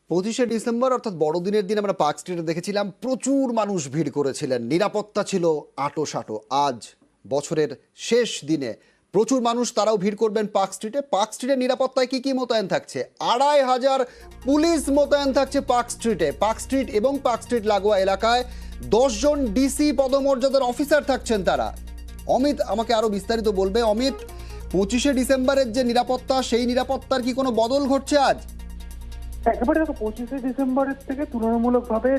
25শে December অর্থাৎ বড়দিনের দিন আমরা পার্ক স্ট্রিটে দেখেছিলাম প্রচুর মানুষ ভিড় করেছিলেন, নিরাপত্তা ছিল আঁটোসাঁটো। আজ বছরের শেষ দিনে প্রচুর মানুষ, তারাও ভিড় করবেন পার্ক স্ট্রিটে। পার্ক স্ট্রিটের নিরাপত্তায় কি কি মোতায়েন থাকছে? 2500 পুলিশ মোতায়েন থাকছে পার্ক স্ট্রিটে। পার্ক স্ট্রিট এবং পার্ক স্ট্রিট লাগোয়া এলাকায় 10 জন ডিসি পদমর্যাদার অফিসার থাকছেন তারা। অমিত আমাকে আরো বিস্তারিত বলবে। অমিত, 25শে ডিসেম্বরের যে নিরাপত্তা, সেই নিরাপত্তার কি কোনো বদল ঘটছে আজ? একেবারে দেখো, 25শে ডিসেম্বরের থেকে তুলনামূলকভাবে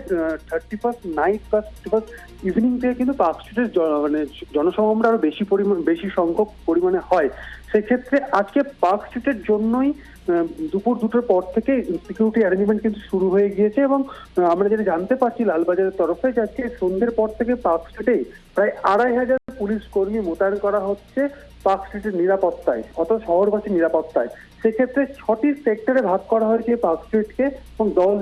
31st নাইট বা 31st ইভিনিং থেকে কিন্তু পার্ক স্ট্রিটের মানে জনসমাগমটা আরো বেশি সংখ্যক পরিমাণে হয়। সেক্ষেত্রে আজকে পার্ক স্ট্রিটের জন্যই দুপুর 2টোর পর থেকে সিকিউরিটি অ্যারেঞ্জমেন্ট কিন্তু শুরু হয়ে গিয়েছে এবং আমরা যেটা জানতে পারছি লালবাজারের তরফে যে আজকে সন্ধ্যের পর থেকে পার্ক স্ট্রিটে প্রায় 2500 পুলিশ কর্মী মোতায়েন করা হচ্ছে পার্ক স্ট্রিটের নিরাপত্তায়, অর্থাৎ শহরবাসীর নিরাপত্তায়। সেক্ষেত্রে 6টি সেক্টরে ভাগ করা হয়েছে পার্ক স্ট্রিটকে এবং 10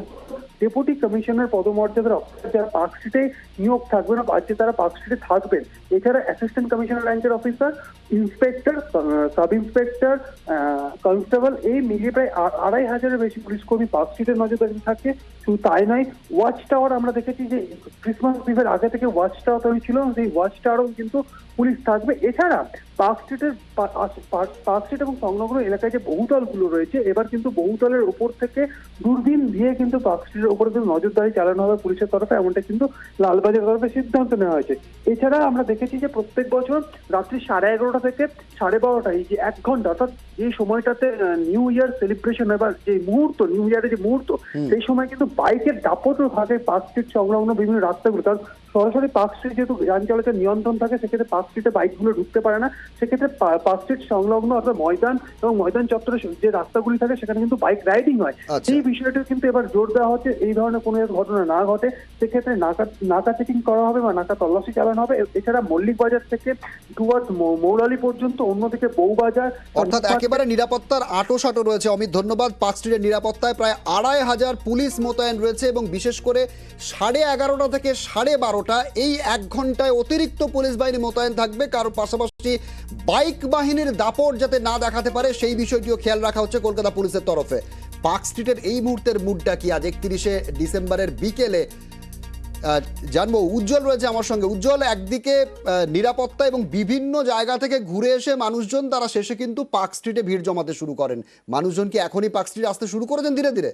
ডেপুটি কমিশনার পদমর্যাদার অফিসার যারা পার্ক স্ট্রিটে নিয়োগ থাকবেন বা আজকে তারা পার্ক স্ট্রিটে থাকবেন। এছাড়া অ্যাসিস্ট্যান্ট কমিশনার র্যাঙ্কের officer, inspector, sub inspector, constable, এই মিলিয়ে প্রায় 2500-এর বেশি পুলিশ কর্মী পার্ক স্ট্রিটের নজরদারি থাকে। শুধু তাই নয়, ওয়াচ টাওয়ার আমরা দেখেছি যে ক্রিসমাস ইভের আগে থেকে ওয়াচ টাওয়ার তৈরি ছিল, সেই ওয়াচ টাওয়ারও কিন্তু পুলিশ থাকবে। এছাড়া পার্ক স্ট্রিট এবং সংলগ্ন এলাকায় যে বহুতলগুলো রয়েছে, এবার কিন্তু বহুতলের উপর থেকে দূরবীন দিয়ে কিন্তু পার্ক স্ট্রিটের উপরে কিন্তু নজরদারি চালানো হবে পুলিশের তরফে, এমনটা কিন্তু লালবাজার তরফে সিদ্ধান্ত নেওয়া হয়েছে। এছাড়া আমরা দেখেছি যে প্রত্যেক বছর রাত্রি 11:30 থেকে 12:30 এই যে 1 ঘন্টা, অর্থাৎ যে সময়টাতে নিউ ইয়ার সেলিব্রেশন হয় বা যে মুহূর্ত, নিউ ইয়ারের যে মুহূর্ত, সেই সময় কিন্তু বাইকের দাপটও থাকে পার্ক স্ট্রিট সংলগ্ন বিভিন্ন রাস্তাগুলো। কারণ সরাসরি পার্ক স্ট্রিট যেহেতু যান চলাচল নিয়ন্ত্রণ থাকে, সেক্ষেত্রে পার্ক স্ট্রিটে বাইকগুলো ঢুকতে পারে না। সেক্ষেত্রে পার্ক স্ট্রিট সংলগ্ন অর্থাৎ ময়দান এবং ময়দান চত্বরে যে রাস্তাগুলি থাকে সেখানে কিন্তু বাইক রাইডিং হয়। সেই বিষয়টা কিন্তু এবার জোর দেওয়া হচ্ছে, এই ধরনের কোনো ঘটনা না ঘটে। সেক্ষেত্রে নাকা চেকিং করা হবে বা নাকা তল্লাশি চালানো হবে। এছাড়া মল্লিক বাজার থেকে টুয়ার্ড মৌলালি পর্যন্ত, অন্যদিকে বউবাজার, অর্থাৎ একেবারে নিরাপত্তার আঁটোসাঁটো রয়েছে। অমিত, ধন্যবাদ। পার্ক স্ট্রিটের নিরাপত্তায় প্রায় 2500 পুলিশ মোতায়েন রয়েছে এবং বিশেষ করে 11:30 থেকে 12:30 এই 1 ঘন্টায় অতিরিক্ত পুলিশ বাহিনী মোতায়েন থাকবে। কারোর পাশাপাশি বাইক বাহিনীর দাপট যাতে না দেখাতে পারে সেই বিষয়টিও খেয়াল রাখা হচ্ছে কলকাতা পুলিশের তরফে। পার্ক স্ট্রিটের এই মুহূর্তের মুডটা কি আজ 31শে ডিসেম্বরের বিকেলে জানবো। উজ্জ্বল রয়েছে আমার সঙ্গে। উজ্জ্বল, একদিকে নিরাপত্তা এবং বিভিন্ন জায়গা থেকে ঘুরে এসে মানুষজন তারা শেষে কিন্তু পার্ক স্ট্রিটে ভিড় জমাতে শুরু করেন। মানুষজন কি এখনই পার্ক স্ট্রিটে আসতে শুরু করেছেন ধীরে ধীরে?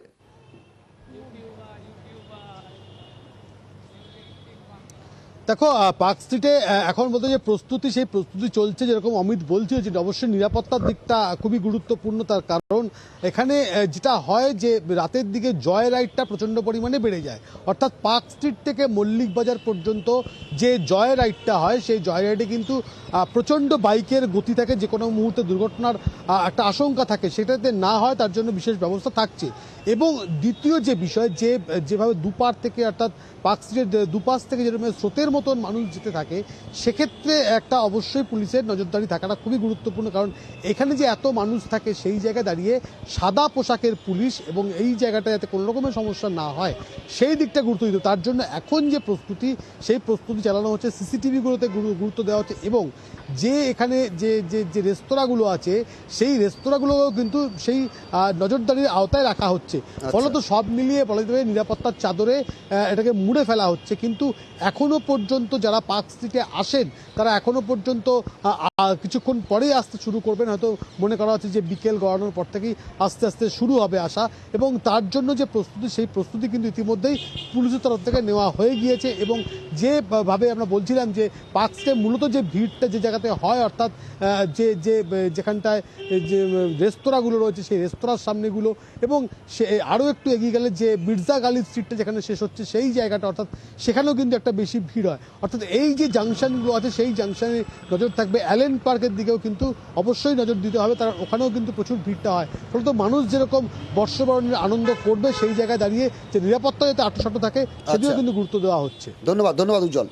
দেখো, পার্ক স্ট্রিটে এখন বলতে যে প্রস্তুতি, সেই প্রস্তুতি চলছে। যেরকম অমিত বলছিল যে অবশ্যই নিরাপত্তার দিকটা খুবই গুরুত্বপূর্ণ, তার কারণ এখানে যেটা হয় যে রাতের দিকে জয় রাইডটা প্রচণ্ড পরিমাণে বেড়ে যায়। অর্থাৎ পার্ক স্ট্রিট থেকে মল্লিক বাজার পর্যন্ত যে জয় রাইডটা হয়, সেই জয় রাইডে কিন্তু প্রচণ্ড বাইকের গতি থাকে, যে কোনো মুহূর্তে দুর্ঘটনার একটা আশঙ্কা থাকে, সেটাতে না হয় তার জন্য বিশেষ ব্যবস্থা থাকছে। এবং দ্বিতীয় যে বিষয়, যেভাবে দুপার থেকে, অর্থাৎ পার্ক স্ট্রিটের দুপাশ থেকে যেরকম স্রোতের মতন মানুষ যেতে থাকে, সেক্ষেত্রে একটা অবশ্যই পুলিশের নজরদারি থাকাটা খুবই গুরুত্বপূর্ণ। কারণ এখানে যে এত মানুষ থাকে, সেই জায়গায় দাঁড়িয়ে সাদা পোশাকের পুলিশ এবং এই জায়গাটা যাতে কোনো রকমের সমস্যা না হয় সেই দিকটা গুরুত্ব দিত। তার জন্য এখন যে প্রস্তুতি, সেই প্রস্তুতি চালানো হচ্ছে, সিসিটিভিগুলোতে গুরুত্ব দেওয়া হচ্ছে এবং যে এখানে যে রেস্তোরাঁগুলো আছে, সেই রেস্তোরাঁগুলোও কিন্তু সেই নজরদারির আওতায় রাখা হচ্ছে। ফলত সব মিলিয়ে বলা যেতে পারে নিরাপত্তার চাদরে এটাকে মুড়ে ফেলা হচ্ছে। কিন্তু এখনো পর্যন্ত যারা পার্ক স্ট্রিটে আসেন, তারা এখনো পর্যন্ত কিছুক্ষণ পরেই আসতে শুরু করবেন। হয়তো মনে করা হচ্ছে যে বিকেল গড়ানোর পর থেকেই আস্তে আস্তে শুরু হবে আসা, এবং তার জন্য যে প্রস্তুতি, সেই প্রস্তুতি কিন্তু ইতিমধ্যেই পুলিশের তরফ থেকে নেওয়া হয়ে গিয়েছে। এবং যেভাবে আমরা বলছিলাম যে পার্ক স্ট্রিটে মূলত যে ভিড়টা যে জায়গাতে হয়, অর্থাৎ যেখানটায় যে রেস্তোরাঁগুলো রয়েছে, সেই রেস্তোরাঁর সামনেগুলো, এবং সে আরও একটু এগিয়ে গেলে যে মির্জা গালি স্ট্রিটটা যেখানে শেষ হচ্ছে, সেই জায়গাটা, অর্থাৎ সেখানেও কিন্তু একটা বেশি ভিড় হয়। অর্থাৎ এই যে জাংশনগুলো আছে, সেই জাংশনে নজর থাকবে। অ্যালেন পার্কের দিকেও কিন্তু অবশ্যই নজর দিতে হবে, তার ওখানেও কিন্তু প্রচুর ভিড়টা হয়। ফলত মানুষ যেরকম বর্ষবরণের আনন্দ করবে, সেই জায়গায় দাঁড়িয়ে যে নিরাপত্তা যাতে আঁটোসাঁটো থাকে, সেটিও কিন্তু গুরুত্ব দেওয়া হচ্ছে। ধন্যবাদ উজ্জ্বল।